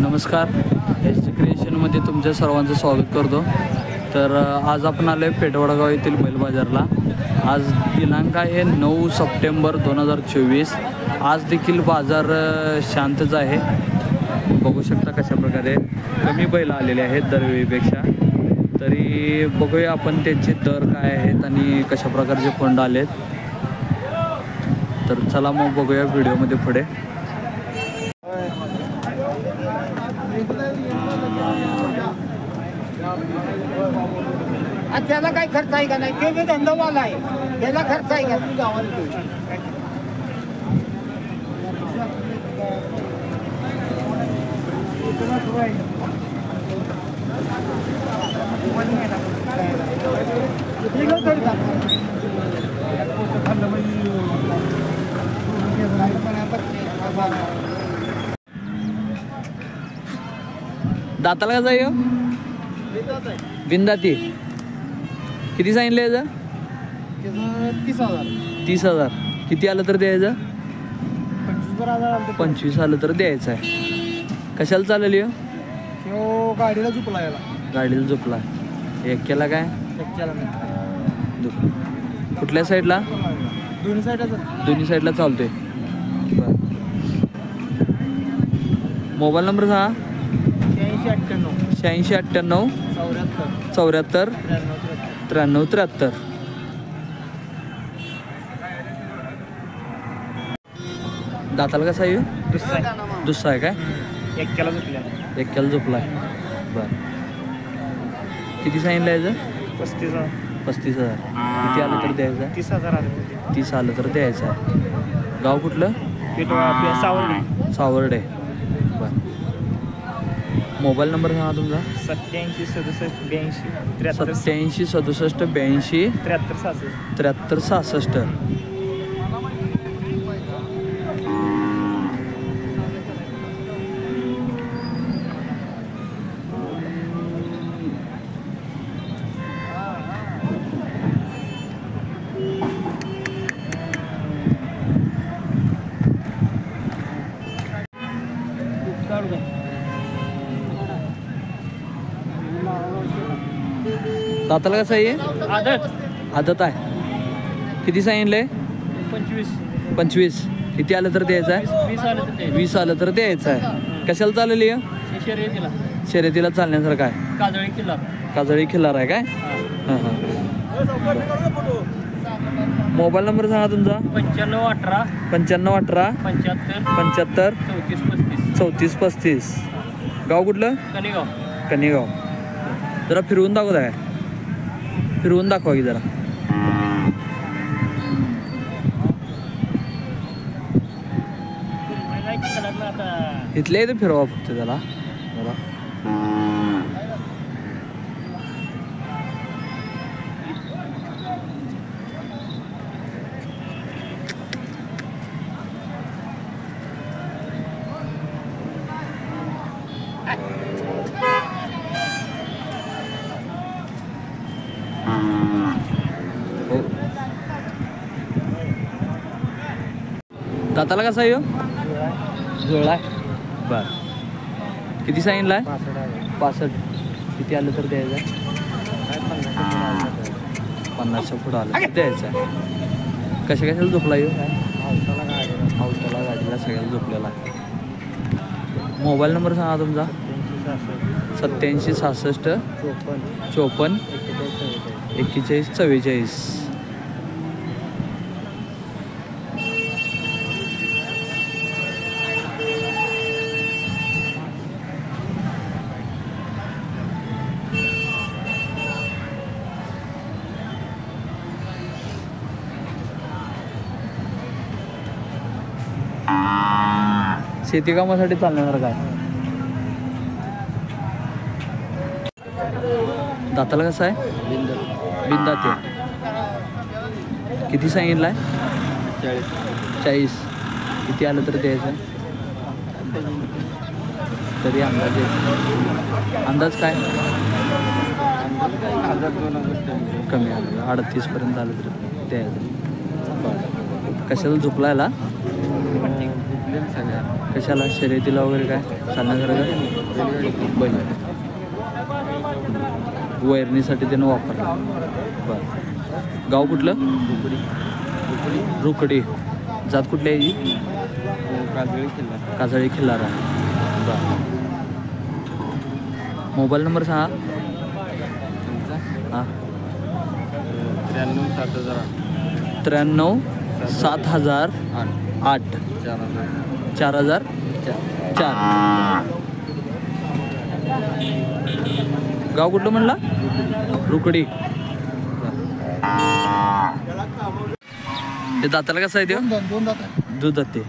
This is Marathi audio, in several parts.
नमस्कार, एस जी क्रिएशनमध्ये तुमच्या सर्वांचं स्वागत करतो. तर आज आपण आलो आहे पेठवडगाव येथील बैल बाजारला. आज दिनांक आहे 9 सप्टेंबर 2024. आज देखील बाजार शांतच आहे. बघू शकता कशा प्रकारे कमी बैल आलेले आहेत दरवेळीपेक्षा. तरी बघूया आपण त्यांचे दर काय आहेत आणि कशा प्रकारचे फंड आलेत. तर चला मग बघूया व्हिडिओमध्ये पुढे. त्याला काही खर्च आहे का नाही? ते बी धंदावाला आहे, त्याला खर्च आहे का? दाताला का जाईल बिनदाती? किती सांगितलं याचं? 30,000. किती आलं तर द्यायचं? 25 आलं तर द्यायचं आहे. कशाला चालेल? गाडीला झुकला, गाडीला झोपला. एक्क्याला काय? कुठल्या साईडला? दोन्ही साईडला चालतोय. मोबाईल नंबर सांगा. 8698 74 93 73. दाताला कसा आहे? दुसरा आहे काय? एक्क्याला झोपलाय. बरं, किती सांगितलं याचं? 35,000. किती आलं तर द्यायचं? 30 आलं तर द्यायचं आहे. गाव कुठलं? सावर्डे. बरं, मोबाईल नंबर सांगा तुमचा. 87 67 82 87 67 82 73 66. दाताला कसं आहे? आदत आहे. किती सांगितलंय? 25. किती आलं तर द्यायचं आहे? 20 आलं तर द्यायचं आहे. कशाला चालेल? शर्यतीला चालण्यासारखं आहे. काजळी खिल्लार आहे काय? हां हां. मोबाईल नंबर सांगा तुमचा. 9518 75 34 35. गाव कुठलं? कनेगाव. जरा फिरवून दाखवत आहे. फिरवून दाखवा की जरा. इथले तर फिरवा फक्त त्याला जरा. दाताला कसा आहे? जुळला आहे. बरं, किती सांगितलं आहे? 65. किती आलं तर द्यायचं? 50च्या पुढं आलं तर द्यायचं आहे. कशाला झोपला येऊ? हाऊसला गाडीला सगळ्याला झोपलेला आहे. मोबाईल नंबर सांगा तुमचा. 87 66 54 41 44. शेती कामासाठी चालणार काय? दाताला कसं आहे? बिनदाती. किती सांगितलं आहे? 40. किती आलं तर द्यायचं? तरी अंदाज काय? कमी आलं 38पर्यंत आलं तर द्यायचं. कशाला झोपलायला? कशाला शर्यतीला वगैरे काय चालण्यासारखं बैल वैरणीसाठी त्यानं वापरला. बरं गाव कुठलं? रुकडी. जात कुठली आहे ही? काजळी खिल्लारा. बरं मोबाईल नंबर सांगा. हां 93 7008 4004. गाव कुठलं म्हणला? रुकडी. ते दाताला कसं आहे ते? दोन दात आहे. दूध दाते.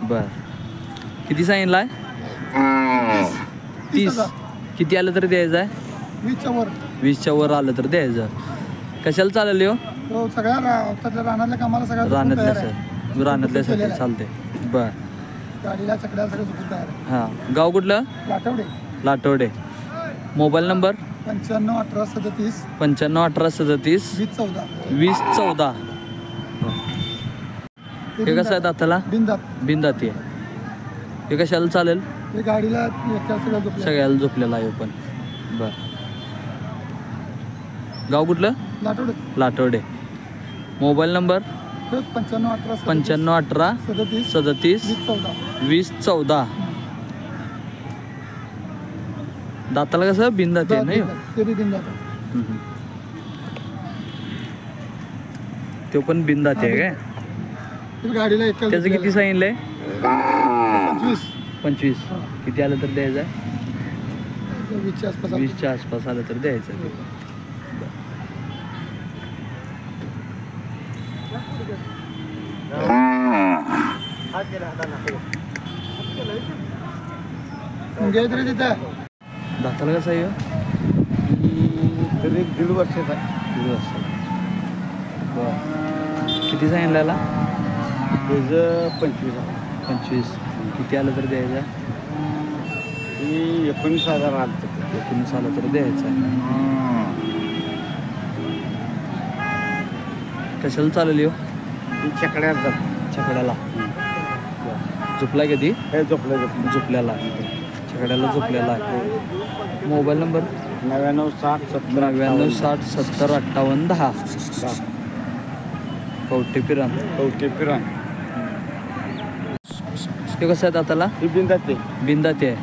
बर किती सांगितलं आहे? 30. किती आलं तर द्यायचं आहे? 20च्या वर. 20च्या वर आलं तर द्यायचं. कशाला चालेल हो? तो सगळ्या रानातल्या कामाला सगळ्या रानातल्या सर रानातल्यासाठी चालते. बर गाडीला चकड्याला सगळं झुकून तयार आहे. हां गाव कुठलं? लाटवडे. लाटवडे. Mobile number 95 18 37 95 18 37 20 14. 20 14. हे कसं आहे दाताला? बिनदात. बिनदाती आहे. हे कशाला चालेल? हे गाडीला एकट्याला सगळं झोपलं. सगळ्याला झोपलेला आहे पण. बर गाव कुठलं? लाटवडे. लाटवडे. Mobile number 95 18 95 18 37 37 20 14. 20 14. दाताला कसं बिनदाती आहे नाही? ते बी बिनदात. तो पण बिनदाती आहे काय? गाडीला एकट्याला त्याचं किती सांगितलंय? 25. 25. किती आलं तर द्यायचं आहे? 20च्या आसपास. 20च्या आसपास आलं तर द्यायचं आहे. घ्यायचं रे तिथं. दाताला कसं आहे? तरी 1.5 वर्षाचा आहे. 1.5 वर्ष. बरं किती सांगितलं? त्याचं 25 आहे. 25. किती आलं तर द्यायचं आहे? 19,000 आलं. 19 आलं तर द्यायचं आहे. कशाला चालेल हो? चकड्यात जात. छकड्याला. झोपलाय कधी? हे झोपलं झोपल्याला. छकड्याला झोपलेला आहे. Mobile number 99 60 70 99 60 70 58 10. कवटे पिरान. ओके फिरा. हे कसं आहे दाताला? ही बिनदाते. बिनदाती आहे.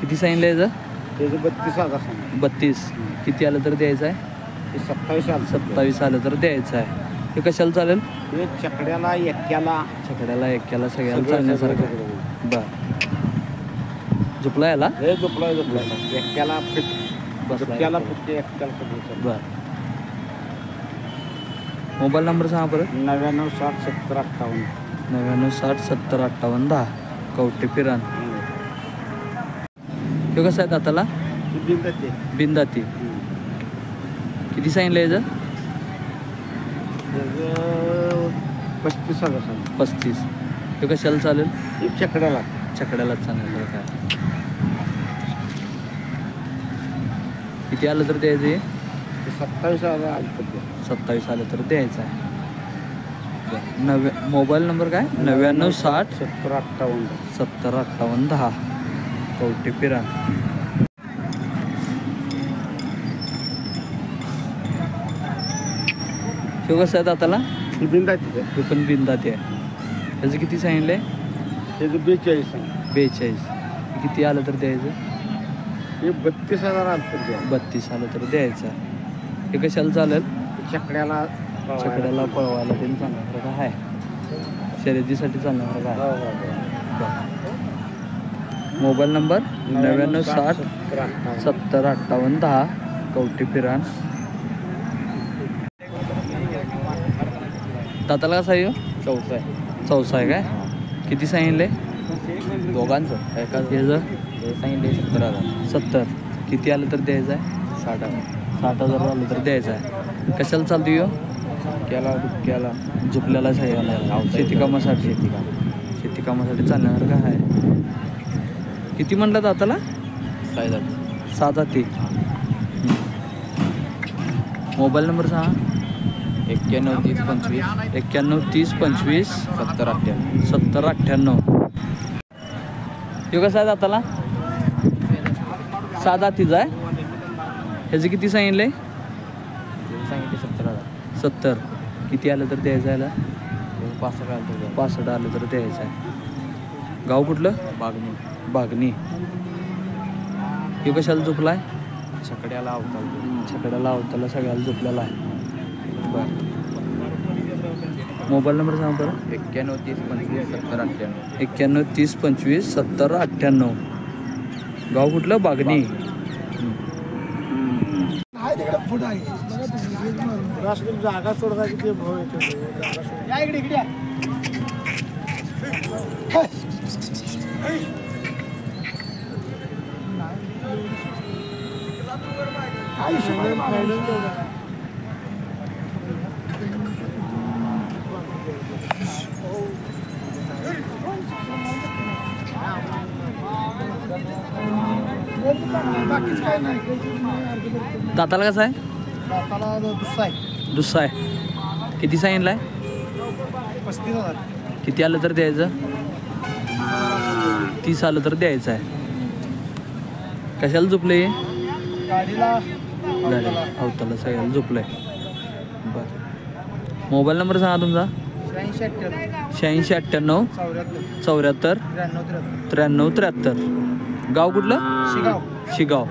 किती सांगितलं याचं? त्याचं 32,000 सांग. 32. किती आलं तर द्यायचं आहे? ते 27 आलं. 27 आलं तर द्यायचं आहे. हे कशाला चालेल? ते चकड्याला एक्क्याला छकड्याला एक्क्याला सगळ्याला चालण्यासारखं. बरं झोपला याला? हे झोपलं एक्क्याला फिट. बसला. एक्क्याला फिट एक्क्याला सगळं. बरं मोबाईल नंबर सांगा परत. 99 60 70 58. 99 60 70 58 10. कवटे पिरान. हे कसं आहे दाताला? ही बिनदाते. बिनदाती. किती सांगितलं याचं? त्याचं 35,000 सांग. 35. हे कशाला चालेल? ही चकड्याला. छकड्यालाच चालेल काय? किती आलं तर द्यायचं हे? ते 27,000 आलं. 27 आलं तर द्यायचं आहे. मोबाईल नंबर काय? 99 60 70 58. 70 58 10. कवटे पिरान. हे कसं आहे दाताला? ही बिनदाते. हे पण बिनदाती आहे. त्याचं किती सांगितलंय? त्याचं 42 सांग. 42. किती आलं तर द्यायचं? हे 32,000 आलं. 32 आलं तर द्यायचं आहे. हे कशाला चालेल? चकड्याला छकड्याला पळवायला त्यांनी चालण्यासारखं आहे. शर्यतीसाठी चालण्यासारखं आहे. Mobile number 99 60 70 58 10. कवटे पिरान. दाताला कसा आहे? चौथा आहे. चौसा आहे काय? किती सांगितले? दोघांचं एका ह्याचं सांगितले 70,000. 70. किती आलं तर द्यायचं आहे? 60,000. 60,000 आलं तर द्यायचं आहे. कशाला चालतो यो? दुःख्याला झोपल्याला सगळ्याला शेती कामासाठी. शेती कामासाठी चालण्यासारखं आहे. किती म्हणलं दाताला? 7 ते. मोबाईल नंबर सांगा. 91 30 25 91 30 25 70 98. 70 98. ह्यो कसा आहे दाताला? 7 दातीचा आहे. ह्याचं किती सांगितलंय? सांगितले 70,000. 70. किती आलं तर द्यायचं याला? 65 आलं तर द्यायचं आहे. गाव कुठलं? बागणी. ह्यो कशाला झोपलाय? छकड्याला अवताल. छकड्याला अवताला सगळ्याला झोपलेला आहे. बरं. मोबाईल नंबर सांग बरं. 91 30 25 70 98. 91 30 25 70 98. गाव कुठलं? बागणी. जागा सोडता किती या इकडे इकडे बाकीच काय नाही. दाताला कसं आहे? दाताला दुसरा आहे. दुसरा आहे. किती सांगितलं आहे? 35,000. किती आलं तर द्यायचं? 30 आलं तर द्यायचं आहे. कशाला झोपले? गाडीला अवताला सगळ्याला झोपलंय. बरं. मोबाईल नंबर सांगा तुमचा. 86 98 94 74 93 93 73. गाव कुठलं? शिगाव. शिगाव.